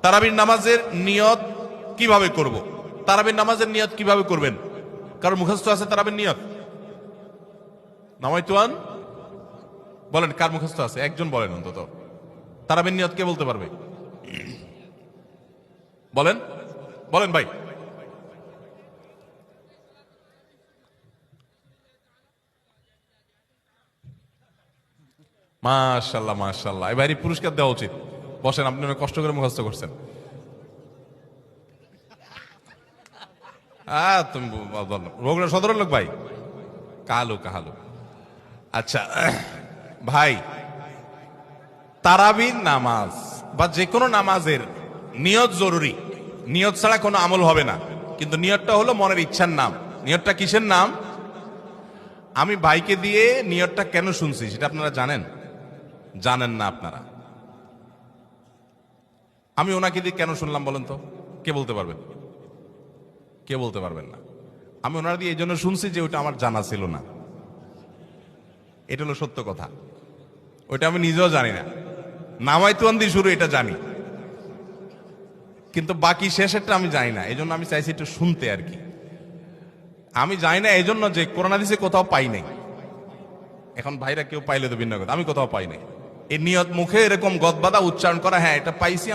তারাবির নামাজের নিয়ত কিভাবে করব? তারাবির নামাজের নিয়ত কিভাবে করবেন? কারণ মুখস্থ আছে তারাবির নিয়ত? নামাইতুয়ান বলেন, কার মুখস্থ আছে? একজন বলেন অন্তত। তারাবির নিয়ত কে বলতে পারবে? বলেন বলেন ভাই। মাশাআল্লাহ মাশাআল্লাহ, এবারই পুরস্কার দেওয়া উচিত। বসেন, আপনি অনেক কষ্ট করে মুখস্থ করছেন। তুমি বগুড়া সদরের লোক ভাই? কালু কাহালু। আচ্ছা ভাই, তারাবির নামাজ বা যে কোনো নামাজের নিয়ত জরুরি। নিয়ত ছাড়া কোনো আমল হবে না। কিন্তু নিয়তটা হলো মনের ইচ্ছার নাম। নিয়তটা কিসের নাম? আমি ভাইকে দিয়ে নিয়তটা কেন শুনছি সেটা আপনারা জানেন? জানেন না আপনারা? আমি ওনাকে দিয়ে কেন শুনলাম বলেন তো? কে বলতে পারবেন? কে বলতে পারবেন না? আমি ওনার দিয়ে এই জন্য শুনছি যে ওটা আমার জানা ছিল না। এটা হলো সত্য কথা। ওইটা আমি নিজেও জানি না। নামাইতুয়ান দিয়ে শুরু, এটা জানি, কিন্তু বাকি শেষেরটা আমি জানি না। এই জন্য আমি চাইছি একটু শুনতে আর কি। আমি জানি না এই জন্য যে কোরআন হাদিসে কোথাও পাই নাই। এখন ভাইরা কেউ পাইলে তো ভিন্ন কথা, আমি কোথাও পাই নাই। এই নিয়ত মুখে এরকম গদবাদা উচ্চারণ করা, হ্যাঁ এটা পাইছি।